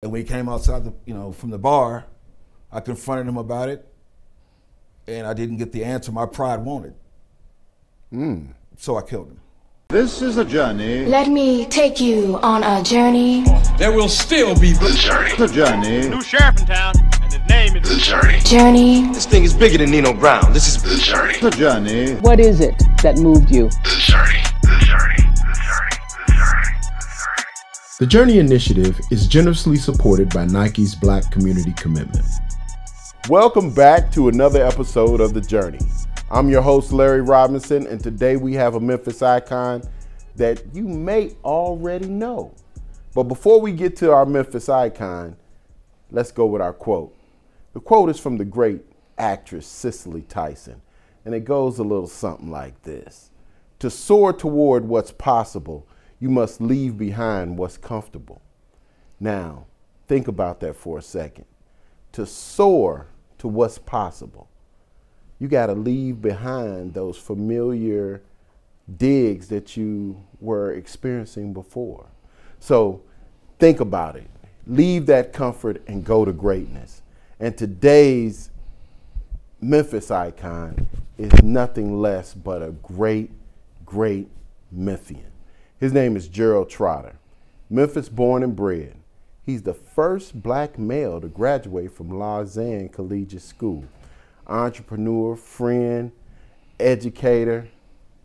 And when he came outside, from the bar, I confronted him about it, and I didn't get the answer my pride wanted. So I killed him. This is a journey. Let me take you on a journey. There will still be the journey. The journey. New sheriff in town, and his name is The journey. Journey. This thing is bigger than Nino Brown. This is The journey. The journey. What is it that moved you? The journey. The journey. The journey. The journey. The Journey Initiative is generously supported by Nike's Black Community Commitment. Welcome back to another episode of The Journey. I'm your host, Larry Robinson, and today we have a Memphis icon that you may already know. But before we get to our Memphis icon, let's go with our quote. The quote is from the great actress Cicely Tyson, and it goes a little something like this. To soar toward what's possible, you must leave behind what's comfortable. Now, think about that for a second. To soar to what's possible, you got to leave behind those familiar digs that you were experiencing before. So think about it. Leave that comfort and go to greatness. And today's Memphis icon is nothing less but a great, great Memphian. His name is Jerald Trotter. Memphis born and bred. He's the first black male to graduate from Lausanne Collegiate School. Entrepreneur, friend, educator,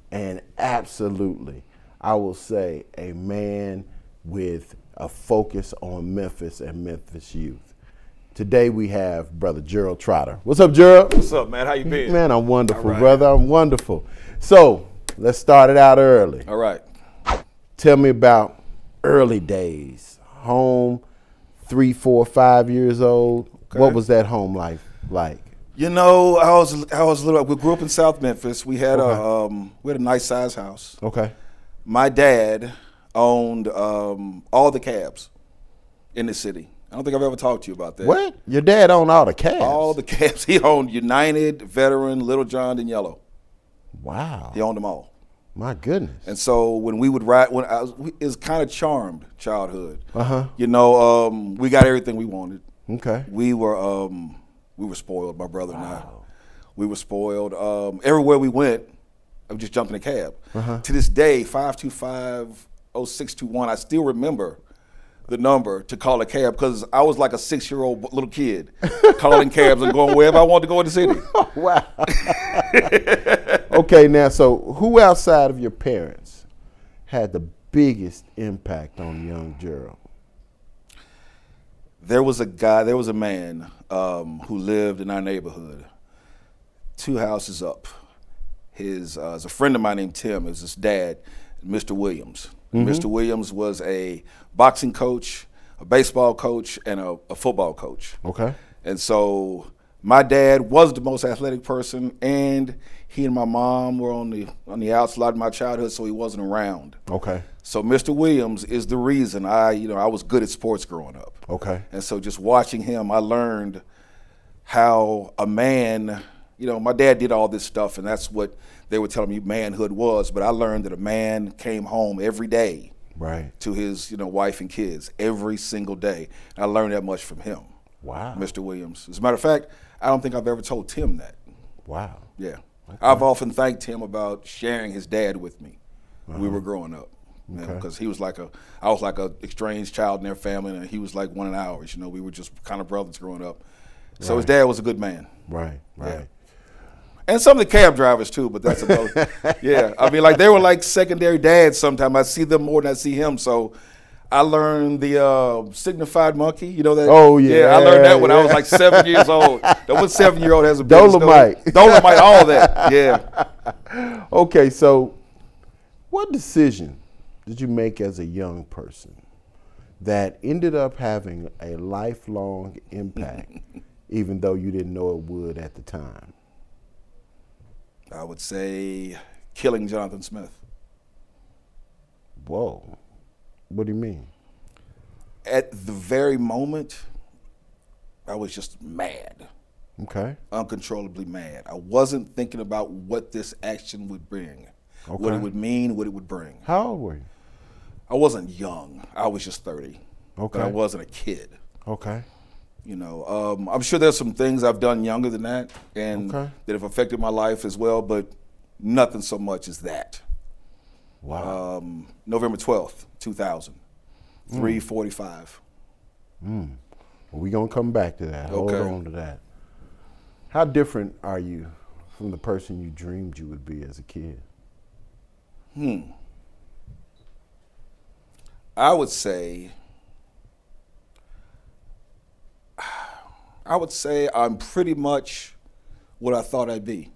and absolutely, I will say, a man with a focus on Memphis and Memphis youth. Today we have Brother Jerald Trotter. What's up, Jerald? What's up, man? How you been? Man, I'm wonderful, All right. brother. I'm wonderful. So let's start it out early. All right. Tell me about early days. Home, 3, 4, 5 years old. Okay. What was that home life like? You know, I was little. We grew up in South Memphis. We had a nice size house. Okay. My dad owned all the cabs in the city. I don't think I've ever talked to you about that. What? Your dad owned all the cabs? All the cabs. He owned United, Veteran, Little John, and Yellow. Wow. He owned them all. My goodness. And so when we would ride, it was kind of charmed childhood. Uh-huh. You know, we got everything we wanted. Okay. We were spoiled, my brother and I. We were spoiled. Everywhere we went, I just jumped in a cab. Uh-huh. To this day, 525-0621, I still remember the number to call a cab because I was like a 6-year-old little kid calling cabs and going wherever I wanted to go in the city. Wow. Okay, now, so who outside of your parents had the biggest impact on young Jerald? There was a man who lived in our neighborhood, 2 houses up. His a friend of mine named Tim. It was his dad, Mr. Williams. Mm-hmm. Mr. Williams was a boxing coach, a baseball coach, and a football coach. Okay. And so my dad was the most athletic person, and he and my mom were on the outs a lot of my childhood, so he wasn't around. Okay. So Mr. Williams is the reason I was good at sports growing up. Okay. And so just watching him, I learned how a man, my dad did all this stuff, and that's what they were telling me manhood was. But I learned that a man came home every day, right, to his wife and kids every single day. And I learned that much from him. Wow. Mr. Williams. As a matter of fact, I don't think I've ever told Tim that. Wow. Yeah. Okay. I've often thanked him about sharing his dad with me when we were growing up. Okay. Because I was like a estranged child in their family, and he was like one of ours. We were just kind of brothers growing up. So his dad was a good man. Right. Yeah. And some of the cab drivers too, but that's another. Yeah, I mean, like they were like secondary dads. Sometimes I see them more than I see him. So I learned the signified monkey. You know that? Oh yeah. Yeah, I learned that when I was like 7 years old. That what 7-year-old has a Dolomite. Dolomite, all that. Yeah. Okay, so what decision did you make as a young person that ended up having a lifelong impact, even though you didn't know it would at the time? I would say killing Jonathan Smith. Whoa. What do you mean? At the very moment, I was just mad. Okay. Uncontrollably mad. I wasn't thinking about what this action would bring, what it would mean, what it would bring. How old were you? I wasn't young. I was just 30. Okay. But I wasn't a kid. Okay. You know, I'm sure there's some things I've done younger than that and that have affected my life as well, but nothing so much as that. Wow. November 12th, 2000, 3:45. Well, we're going to come back to that. Hold on to that. How different are you from the person you dreamed you would be as a kid? I would say I'm pretty much what I thought I'd be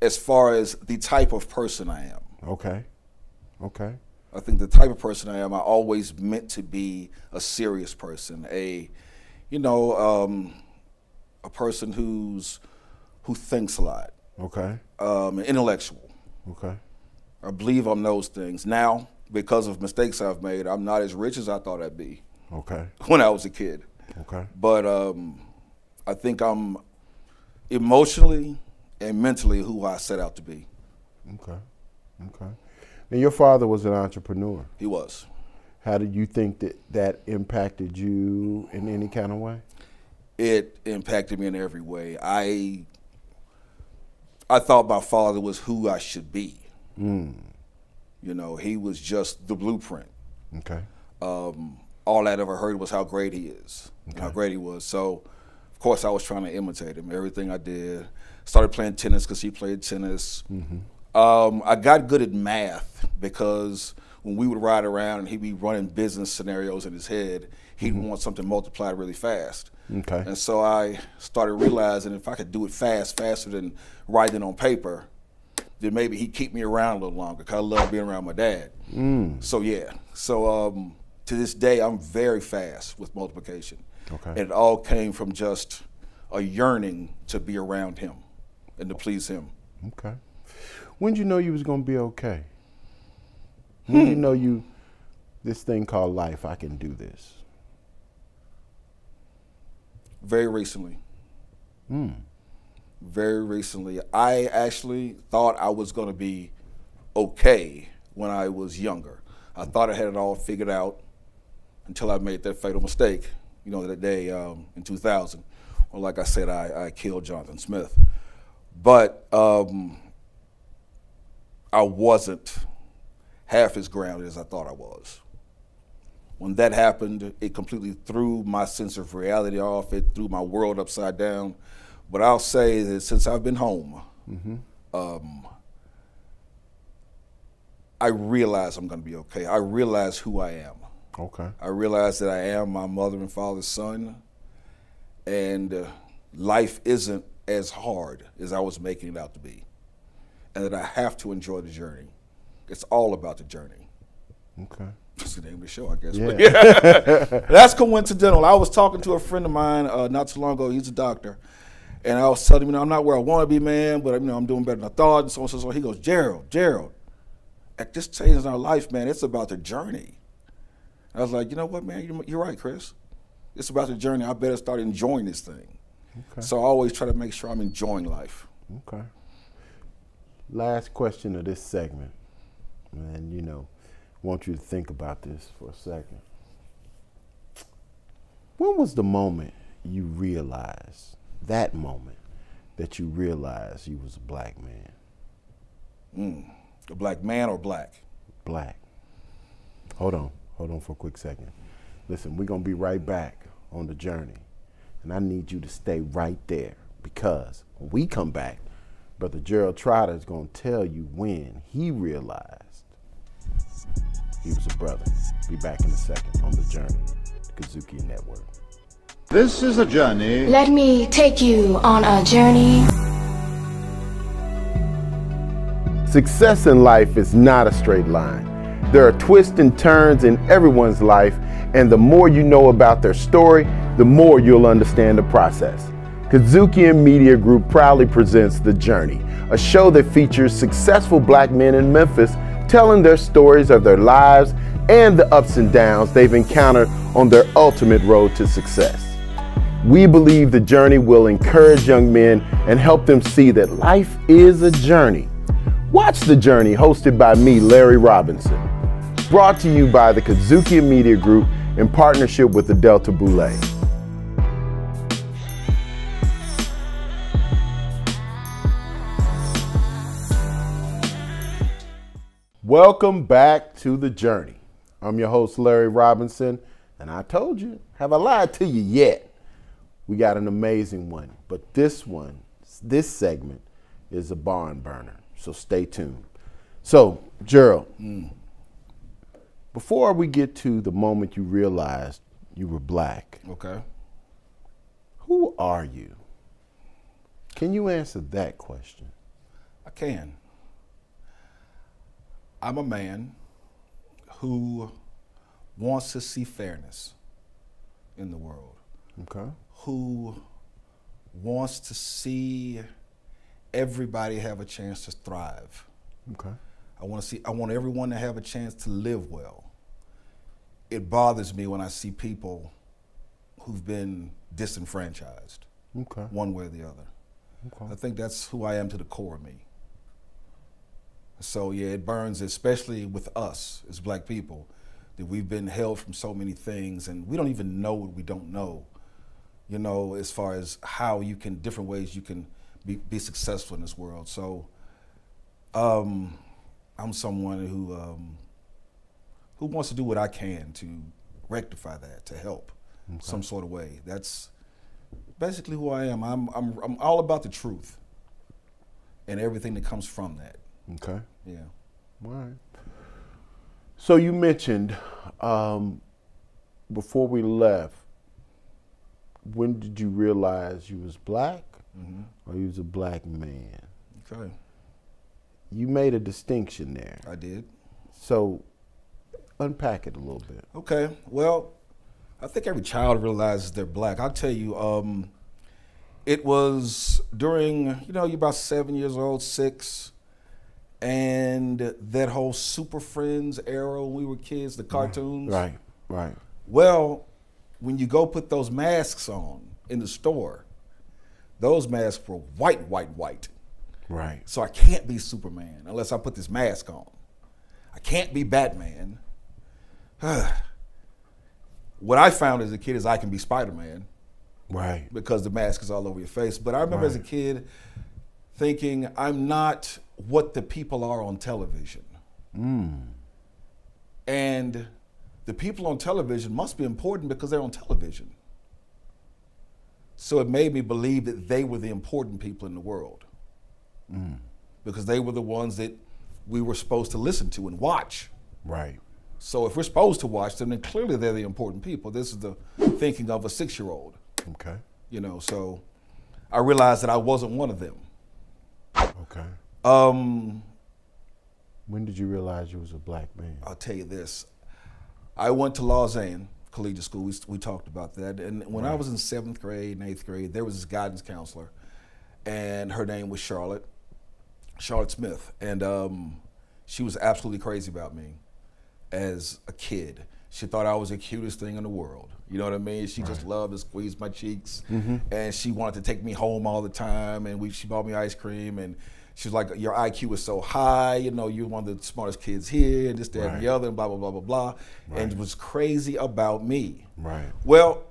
as far as the type of person I am. Okay. I think the type of person I am, I always meant to be a serious person, a person who thinks a lot. Okay. An intellectual. Okay. I believe I'm those things. Now, because of mistakes I've made, I'm not as rich as I thought I'd be. Okay. When I was a kid. Okay. But I think I'm emotionally and mentally who I set out to be. Okay. Now, your father was an entrepreneur. He was. How did you think that impacted you in any kind of way? It impacted me in every way. I thought my father was who I should be. You know, he was just the blueprint. Okay. All I'd ever heard was how great he is, and how great he was. So, of course, I was trying to imitate him. Everything I did. Started playing tennis because he played tennis. I got good at math because when we would ride around and he'd be running business scenarios in his head, he'd want something multiplied really fast. Okay. And so I started realizing if I could do it faster than writing on paper, then maybe he'd keep me around a little longer because I love being around my dad. So yeah. So to this day, I'm very fast with multiplication. Okay. And it all came from just a yearning to be around him and to please him. Okay. When did you know you was going to be okay? When did you know this thing called life, I can do this? Very recently. Very recently. I actually thought I was going to be okay when I was younger. I thought I had it all figured out until I made that fatal mistake, you know, that day in 2000. Well, like I said, I killed Jonathan Smith. But I wasn't half as grounded as I thought I was. When that happened, it completely threw my sense of reality off. It threw my world upside down. But I'll say that since I've been home, I realize I'm going to be okay. I realize who I am. Okay. I realize that I am my mother and father's son, and life isn't as hard as I was making it out to be, and that I have to enjoy the journey. It's all about the journey. Okay. That's the name of the show, I guess. Yeah. But yeah. That's coincidental. I was talking to a friend of mine not too long ago. He's a doctor. And I was telling him, I'm not where I want to be, man, but I'm doing better than I thought, and so on and so on. He goes, Jerald, at this stage in our life, man, it's about the journey. I was like, you know what, man, you're right, Chris. It's about the journey. I better start enjoying this thing. Okay. So I always try to make sure I'm enjoying life. Okay. Last question of this segment, and I want you to think about this for a second. When was the moment you realized, that moment, that you realized you was a black man? A black man or black? Black. Hold on for a quick second. Listen, we're going to be right back on the journey. And I need you to stay right there, because when we come back, Brother Jerald Trotter is going to tell you when he realized he was a brother. Be back in a second on the journey, the KUDZUKIAN Network. This is a journey. Let me take you on a journey. Success in life is not a straight line. There are twists and turns in everyone's life, and the more you know about their story, the more you'll understand the process. KUDZUKIAN Media Group proudly presents The Journey, a show that features successful black men in Memphis telling their stories of their lives and the ups and downs they've encountered on their ultimate road to success. We believe The Journey will encourage young men and help them see that life is a journey. Watch The Journey, hosted by me, Larry Robinson. Brought to you by the KUDZUKIAN Media Group in partnership with the Delta Boulay. Welcome back to The Journey. I'm your host, Larry Robinson, and I told you, have I lied to you yet? We got an amazing one, but this segment is a barn burner, so stay tuned. So, Jerald, before we get to the moment you realized you were black, Okay. who are you? Can you answer that question? I can. I'm a man who wants to see fairness in the world, Okay. who wants to see everybody have a chance to thrive. Okay. I want everyone to have a chance to live well. It bothers me when I see people who've been disenfranchised, Okay. one way or the other. Okay. I think that's who I am to the core of me. So yeah, it burns, especially with us as black people, that we've been held from so many things and we don't even know what we don't know, you know, as far as how you can, different ways you can be successful in this world. So I'm someone who wants to do what I can to rectify that, to help some sort of way. That's basically who I am. I'm all about the truth and everything that comes from that. Okay. Yeah. All right. So you mentioned before we left, when did you realize you was black or you was a black man? Okay. You made a distinction there. I did. So unpack it a little bit. Okay. Well, I think every child realizes they're black. I'll tell you, it was during, you know, you're about 7 years old, 6, and that whole Super Friends era when we were kids, the cartoons. Right. Well, when you go put those masks on in the store, those masks were white. Right. So I can't be Superman unless I put this mask on. I can't be Batman. What I found as a kid is I can be Spider-Man. Right. Because the mask is all over your face. But I remember as a kid thinking, I'm not what the people are on television. And the people on television must be important because they're on television. So it made me believe that they were the important people in the world. Because they were the ones that we were supposed to listen to and watch. Right. So if we're supposed to watch them, then clearly they're the important people. This is the thinking of a 6-year-old. Okay. You know, so I realized that I wasn't one of them. Okay. When did you realize you was a black man? I'll tell you this. I went to Lausanne Collegiate School. We talked about that. And when I was in 7th grade and 8th grade, there was this guidance counselor, and her name was Charlotte Smith. And she was absolutely crazy about me as a kid. She thought I was the cutest thing in the world. You know what I mean? She just loved to squeeze my cheeks. And she wanted to take me home all the time. And she bought me ice cream. And she was like, your IQ is so high. You know, you're one of the smartest kids here. And this, that, and the other, and blah, blah, blah, blah, blah. And was crazy about me. Right. Well,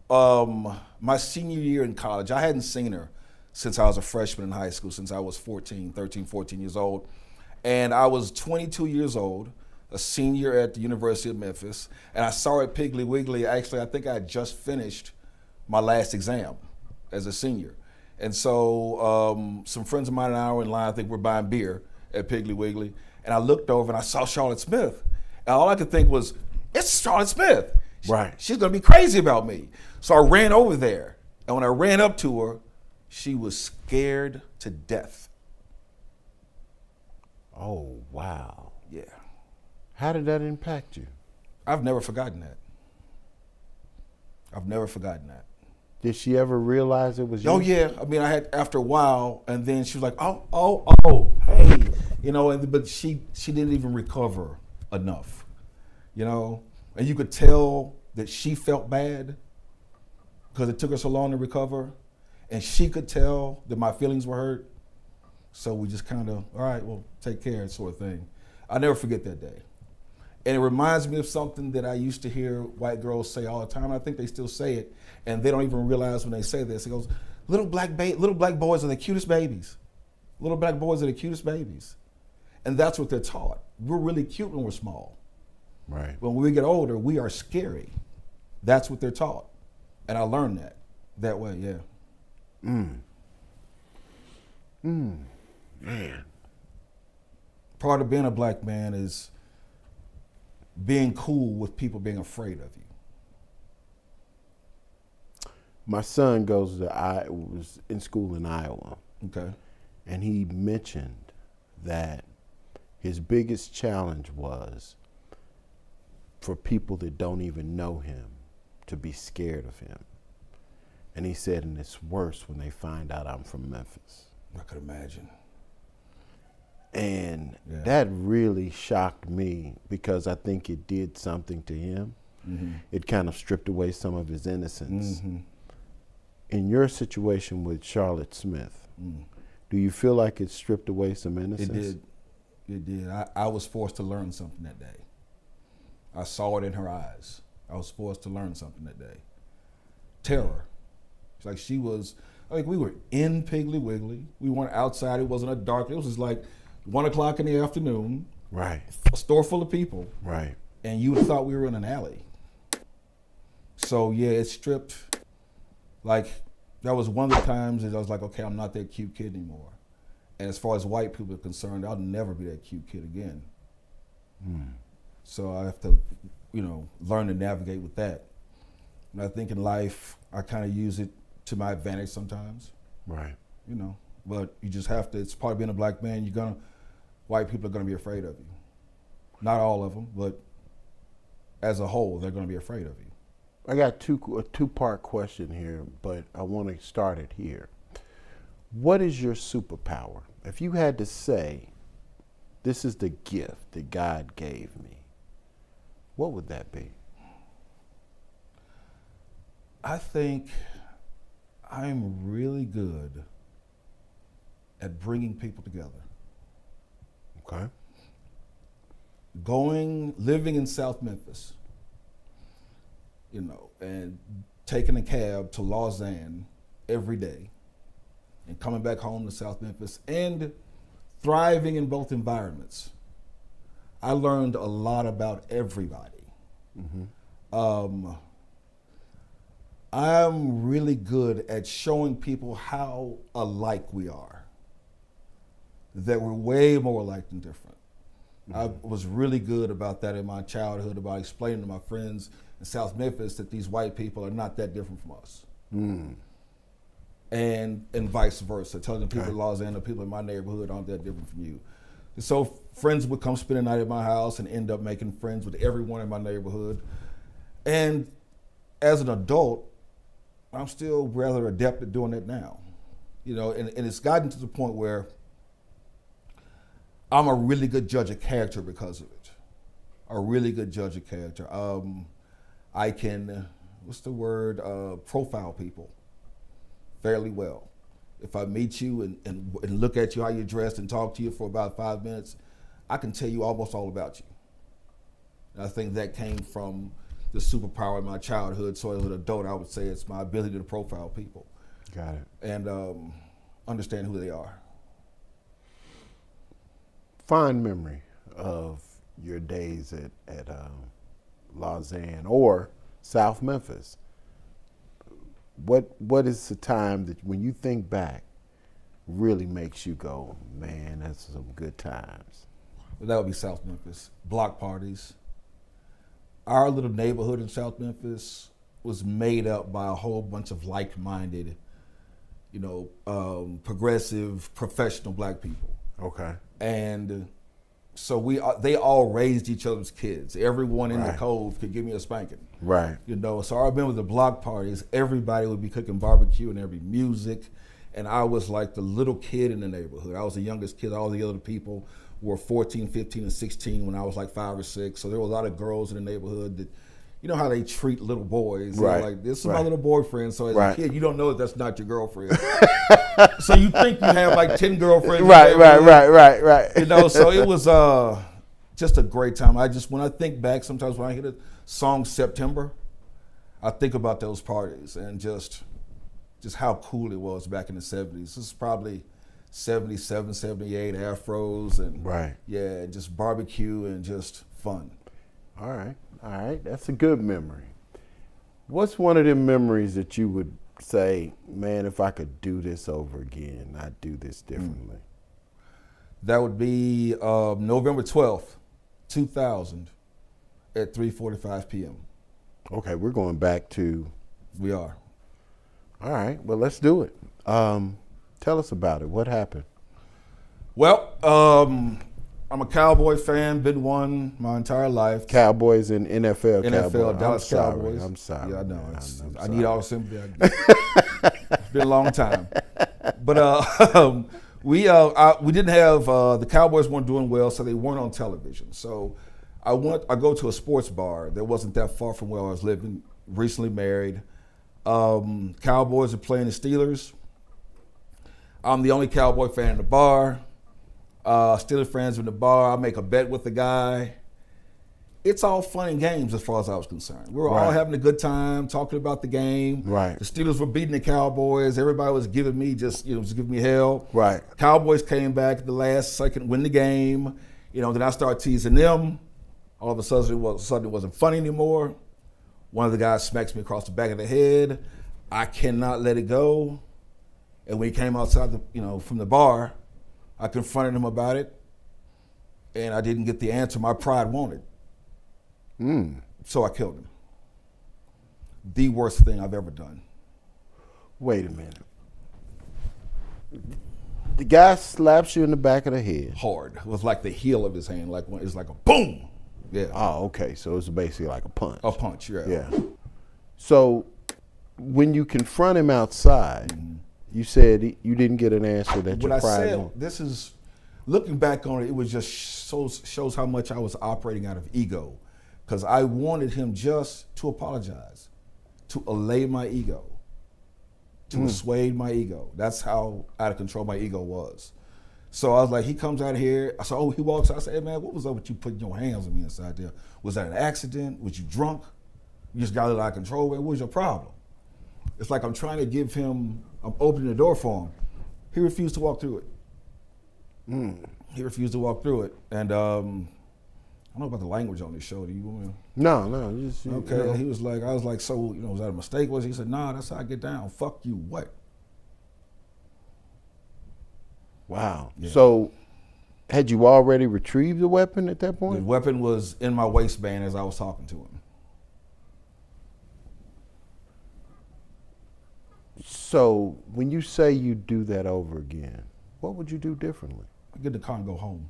my senior year in college, I hadn't seen her since I was a freshman in high school, since I was 13, 14 years old. And I was 22 years old, a senior at the University of Memphis, and I saw her at Piggly Wiggly. Actually, I think I had just finished my last exam as a senior. And so some friends of mine and I were in line, I think we're buying beer at Piggly Wiggly, and I looked over and I saw Charlotte Smith. And all I could think was, it's Charlotte Smith. Right. She's gonna be crazy about me. So I ran over there, and when I ran up to her, she was scared to death. Oh, wow. Yeah. How did that impact you? I've never forgotten that. I've never forgotten that. Did she ever realize it was you? Oh yeah, I mean, I had after a while, and then she was like, oh, hey, you know, but she didn't even recover enough, you know, and you could tell that she felt bad because it took her so long to recover, and she could tell that my feelings were hurt, so we just kind of, all right, well, take care, sort of thing. I'll never forget that day. And it reminds me of something that I used to hear white girls say all the time. I think they still say it, and they don't even realize when they say this. It goes, little black boys are the cutest babies. Little black boys are the cutest babies. And that's what they're taught. We're really cute when we're small. Right. When we get older, we are scary. That's what they're taught. And I learned that way, yeah. Man. Part of being a black man is being cool with people being afraid of you. My son was in school in Iowa. Okay. And he mentioned that his biggest challenge was for people that don't even know him to be scared of him. And he said, and it's worse when they find out I'm from Memphis. I could imagine. And that really shocked me because I think it did something to him. Mm-hmm. It kind of stripped away some of his innocence. Mm-hmm. In your situation with Charlotte Smith, do you feel like it stripped away some innocence? It did. I was forced to learn something that day. I saw it in her eyes. I was forced to learn something that day. Terror. It's like we were in Piggly Wiggly. We weren't outside. It wasn't a dark. It was just like 1 o'clock in the afternoon. Right. A store full of people. Right. And you would have thought we were in an alley. So yeah, it stripped. Like, that was one of the times that I was like, okay, I'm not that cute kid anymore. And as far as white people are concerned, I'll never be that cute kid again. So I have to, learn to navigate with that. And I think in life, I kind of use it to my advantage sometimes. Right. But you just have to, it's part of being a black man, white people are gonna be afraid of you. Not all of them, but as a whole, they're gonna be afraid of you. I got a two-part question here, but I want to start it here. What is your superpower? If you had to say, this is the gift that God gave me, what would that be? I think I'm really good at bringing people together. Okay. Living in South Memphis, and taking a cab to Lausanne every day and coming back home to South Memphis and thriving in both environments. I learned a lot about everybody. Mm-hmm. I'm really good at showing people how alike we are, that we're way more alike than different. Mm-hmm. I was really good about that in my childhood, about explaining to my friends in South Memphis that these white people are not that different from us. And vice versa, telling the people in Lausanne, the people in my neighborhood aren't that different from you. And so friends would come spend a night at my house and end up making friends with everyone in my neighborhood. And as an adult, I'm still rather adept at doing that now. And it's gotten to the point where I'm a really good judge of character because of it. A really good judge of character. I can, profile people fairly well. If I meet you and look at you, how you're dressed, and talk to you for about 5 minutes, I can tell you almost all about you. And I think that came from the superpower in my childhood. So as an adult, I would say it's my ability to profile people. Got it. And understand who they are. Fond memory of your days at Lausanne or South Memphis. What is the time that, when you think back, really makes you go, man, that's some good times? Well, that would be South Memphis. Block parties. Our little neighborhood in South Memphis was made up by a whole bunch of like-minded, progressive, professional black people. Okay. And so they all raised each other's kids. Everyone in the cove could give me a spanking. Right. So I remember the block parties, everybody would be cooking barbecue and there'd be music. And I was like the little kid in the neighborhood. I was the youngest kid. All the other people were 14, 15, and 16 when I was like 5 or 6. So there were a lot of girls in the neighborhood that, you know how they treat little boys. Right. They're like, this is my little boyfriend. So as a kid, you don't know that that's not your girlfriend. So you think you have like 10 girlfriends. Right. So it was, just a great time. When I think back, sometimes when I hear the song September, I think about those parties and just how cool it was back in the 70s. This is probably 77, 78, afros and right. Yeah, just barbecue and just fun. All right, that's a good memory. What's one of them memories that you would say, man, if I could do this over again, I'd do this differently? That would be November 12th, 2000 at 3:45 p.m. Okay, we're going back to... We are. All right, well, let's do it. Tell us about it. What happened? Well, I'm a Cowboy fan, been one my entire life. Cowboys and NFL Cowboys. Dallas Cowboys. I'm sorry. Yeah, I know. Man, I need all the sympathy I get. It's been a long time. But we didn't have, the Cowboys weren't doing well, so they weren't on television. So I go to a sports bar that wasn't that far from where I was living, recently married. Cowboys are playing the Steelers. I'm the only Cowboy fan in the bar. Steelers fans in the bar. I make a bet with the guy. It's all fun and games as far as I was concerned. We were all having a good time, talking about the game. Right. The Steelers were beating the Cowboys. Everybody was giving me giving me hell. Right. Cowboys came back at the last second, win the game. Then I started teasing them. All of a sudden, it wasn't funny anymore. One of the guys smacks me across the back of the head. I cannot let it go. And when he came outside from the bar, I confronted him about it, and I didn't get the answer my pride wanted. So I killed him. The worst thing I've ever done. Wait a minute. The guy slaps you in the back of the head. Hard. It was like the heel of his hand. It's like a boom. Yeah. Oh, okay. So it's basically like a punch. A punch, yeah. Yeah. So when you confront him outside, you said you didn't get an answer that your pride wanted. This is, looking back on it, it was just shows how much I was operating out of ego. Because I wanted him just to apologize, to allay my ego, to assuage my ego. That's how out of control my ego was. So I was like, he comes out here. I said, he walks out. I said, hey, man, what was up with you putting your hands on me inside there? Was that an accident? Was you drunk? You just got it out of control? What was your problem? It's like I'm trying to give him, I'm opening the door for him. He refused to walk through it. He refused to walk through it. And I don't know about the language on this show. Do you want me to? No. Okay. He was like, I was like, so, was that a mistake? He said, nah, that's how I get down. Fuck you, what? Wow. Yeah. So had you already retrieved the weapon at that point? The weapon was in my waistband as I was talking to him. So when you say you do that over again, what would you do differently? I get in the car and go home.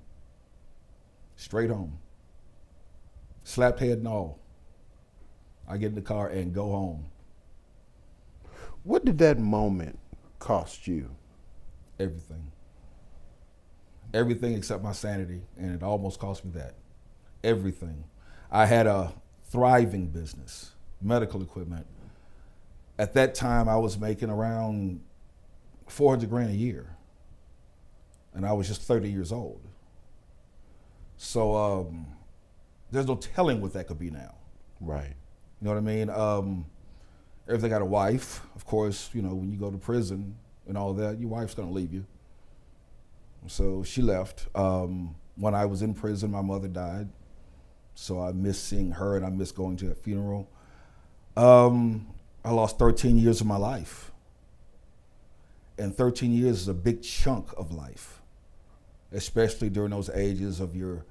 Straight home. Slapped head and all. I get in the car and go home. What did that moment cost you? Everything. Everything except my sanity, and it almost cost me that. Everything. I had a thriving business, medical equipment. At that time, I was making around $400,000 a year, and I was just 30 years old. So there's no telling what that could be now. Right. You know what I mean? Everything got a wife. Of course, when you go to prison and all that, your wife's gonna leave you. So she left. When I was in prison, my mother died. So I miss seeing her and I miss going to her funeral. I lost 13 years of my life. And 13 years is a big chunk of life, especially during those ages of your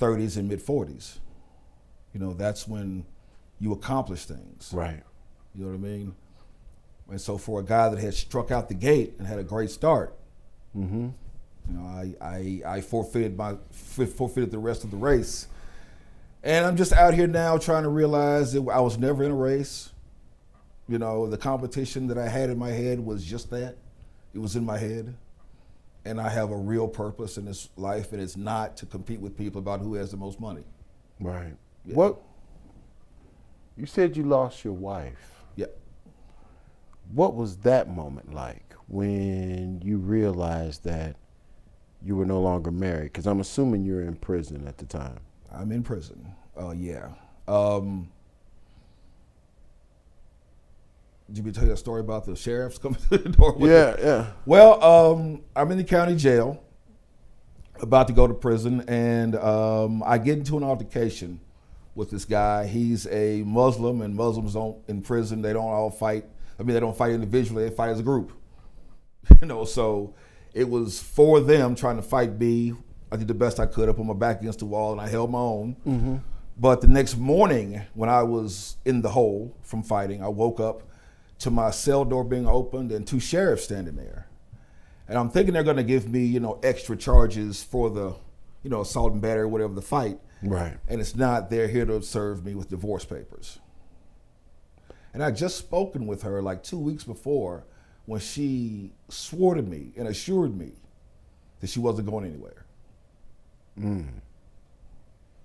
30s and mid 40s. That's when you accomplish things. Right. You know what I mean? And so for a guy that had struck out the gate and had a great start, I forfeited the rest of the race. And I'm just out here now trying to realize that I was never in a race. The competition that I had in my head was just that. It was in my head. And I have a real purpose in this life, and it's not to compete with people about who has the most money. Right. Yeah. You said you lost your wife. Yeah. What was that moment like when you realized that you were no longer married? Because I'm assuming you were in prison at the time. I'm in prison. Yeah. Did you tell you a story about the sheriffs coming to the door? Yeah. Well, I'm in the county jail, about to go to prison, and I get into an altercation with this guy. He's a Muslim, and Muslims in prison, they don't all fight. I mean, they don't fight individually, they fight as a group. So it was for them trying to fight me. I did the best I could. I put my back against the wall and I held my own. Mm-hmm. But the next morning, when I was in the hole from fighting, I woke up to my cell door being opened and 2 sheriffs standing there. And I'm thinking they're gonna give me, extra charges for the, assault and battery, whatever the fight. Right. And it's not. They're here to serve me with divorce papers. And I just spoken with her like 2 weeks before when she swore to me and assured me that she wasn't going anywhere.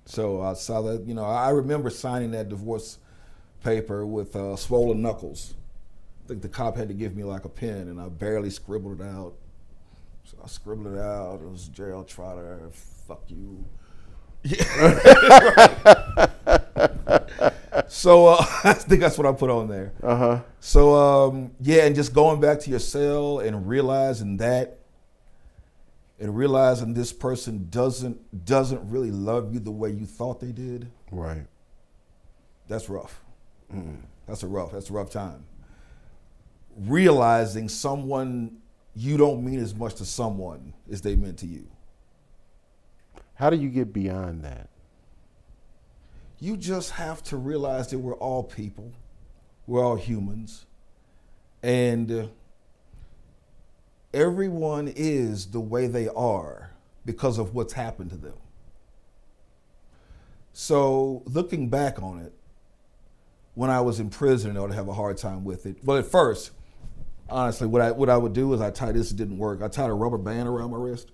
So I saw that, I remember signing that divorce paper with swollen knuckles. I think the cop had to give me like a pen and I barely scribbled it out. So I scribbled it out. It was Jerald Trotter, fuck you. Yeah. So I think that's what I put on there. Uh-huh. So and just going back to your cell and realizing that, and realizing this person doesn't really love you the way you thought they did. Right. That's rough. That's a rough time. Realizing someone, you don't mean as much to someone as they meant to you. How do you get beyond that? You just have to realize that we're all people. We're all humans. And everyone is the way they are because of what's happened to them. So looking back on it, when I was in prison, I would have a hard time with it. Well, at first, honestly, what I would do is this didn't work. I tied a rubber band around my wrist.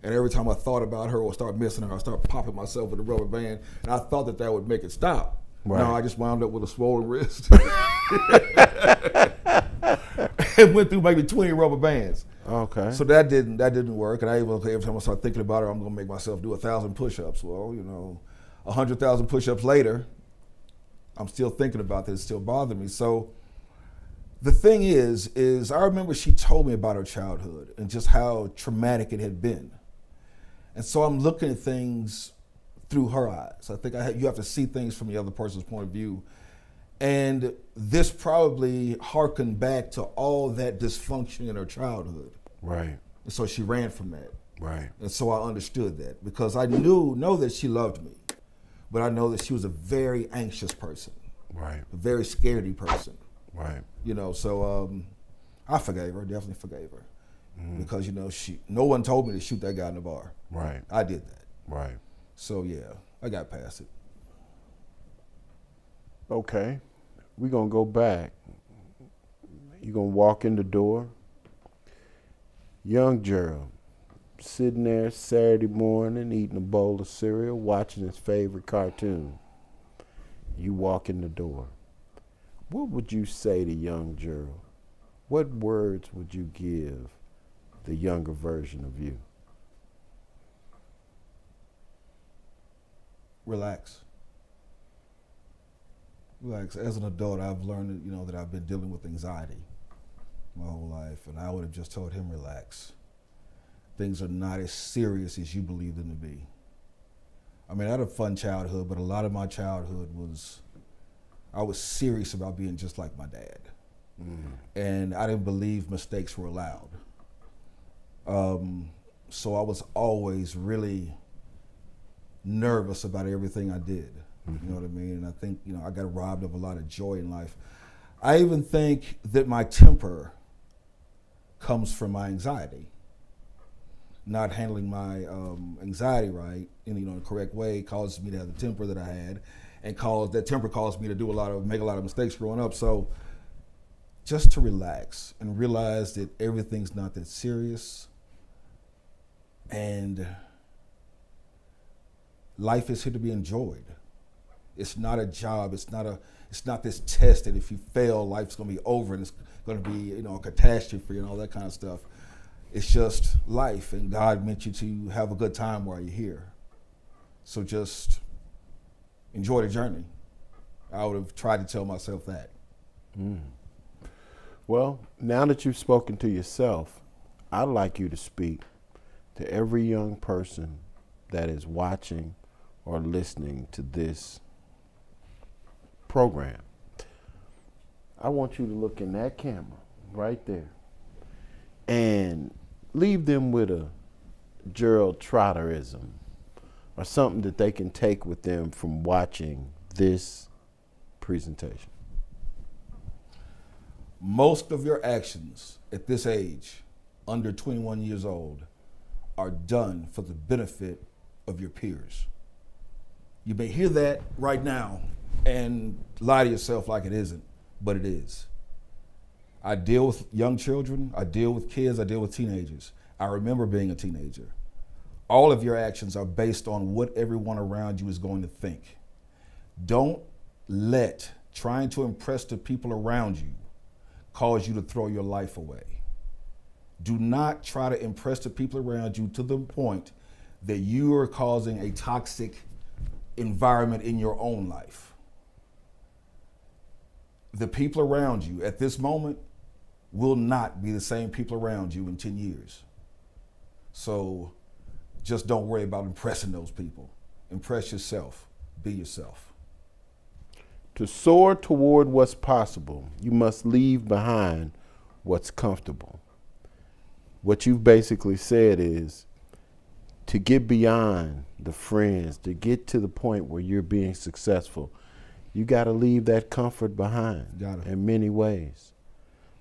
And every time I thought about her or start missing her, I start popping myself with a rubber band. And I thought that would make it stop. Right. No, I just wound up with a swollen wrist. And went through maybe 20 rubber bands. Okay. So that didn't work. And every time I start thinking about her, I'm gonna make myself do 1,000 push-ups. Well, 100,000 push-ups later, I'm still thinking about this, it's still bothering me. So the thing is I remember she told me about her childhood and just how traumatic it had been. And so I'm looking at things through her eyes. I think you have to see things from the other person's point of view. And this probably harkened back to all that dysfunction in her childhood. Right. And so she ran from that. Right. And so I understood that because I know that she loved me, but I know that she was a very anxious person. Right. A very scaredy person. Right. So I forgave her, definitely forgave her. Because, no one told me to shoot that guy in the bar. Right. I did that. Right. So yeah, I got past it. Okay. We're going to go back. You're going to walk in the door. Young Jerald, sitting there Saturday morning, eating a bowl of cereal, watching his favorite cartoon. You walk in the door. What would you say to young Jerald? What words would you give the younger version of you? Relax. As an adult, I've learned that I've been dealing with anxiety my whole life, and I would have just told him, relax. Things are not as serious as you believe them to be. I mean, I had a fun childhood, but a lot of my childhood I was serious about being just like my dad. And I didn't believe mistakes were allowed. So I was always really nervous about everything I did. You know what I mean? And I think, I got robbed of a lot of joy in life. I even think that my temper comes from my anxiety. Not handling my anxiety right in the correct way causes me to have the temper that I had, and that temper caused me to make a lot of mistakes growing up. So just to relax and realize that everything's not that serious, and life is here to be enjoyed. It's not a job. It's not this test that if you fail, life's gonna be over and it's gonna be a catastrophe and all that kind of stuff. It's just life, and God meant you to have a good time while you're here. So just enjoy the journey. I would have tried to tell myself that. Well, now that you've spoken to yourself, I'd like you to speak to every young person that is watching or listening to this program. I want you to look in that camera right there and leave them with a Jerald Trotterism or something that they can take with them from watching this presentation. Most of your actions at this age, under 21 years old, are done for the benefit of your peers. You may hear that right now and lie to yourself like it isn't, but it is. I deal with young children, I deal with kids, I deal with teenagers. I remember being a teenager. All of your actions are based on what everyone around you is going to think. Don't let trying to impress the people around you cause you to throw your life away. Do not try to impress the people around you to the point that you are causing a toxic environment in your own life. The people around you at this moment will not be the same people around you in 10 years. So just don't worry about impressing those people. Impress yourself. Be yourself. To soar toward what's possible, you must leave behind what's comfortable. What you've basically said is to get beyond the friends, to get to the point where you're being successful, you got to leave that comfort behind in many ways.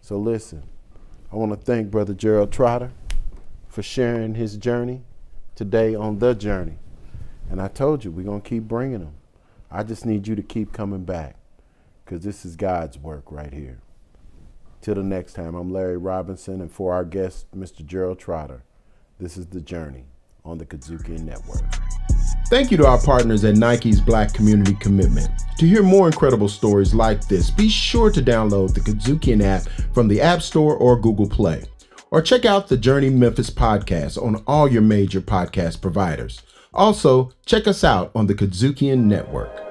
So listen, I want to thank Brother Jerald Trotter for sharing his journey today on The Journey. And I told you, we're going to keep bringing them. I just need you to keep coming back because this is God's work right here. Till the next time, I'm Larry Robinson, and for our guest, Mr. Jerald Trotter, this is The Journey on the KUDZUKIAN Network. Thank you to our partners at Nike's Black Community Commitment. To hear more incredible stories like this, be sure to download the KUDZUKIAN app from the App Store or Google Play, or check out the Journey Memphis podcast on all your major podcast providers. Also, check us out on the KUDZUKIAN Network.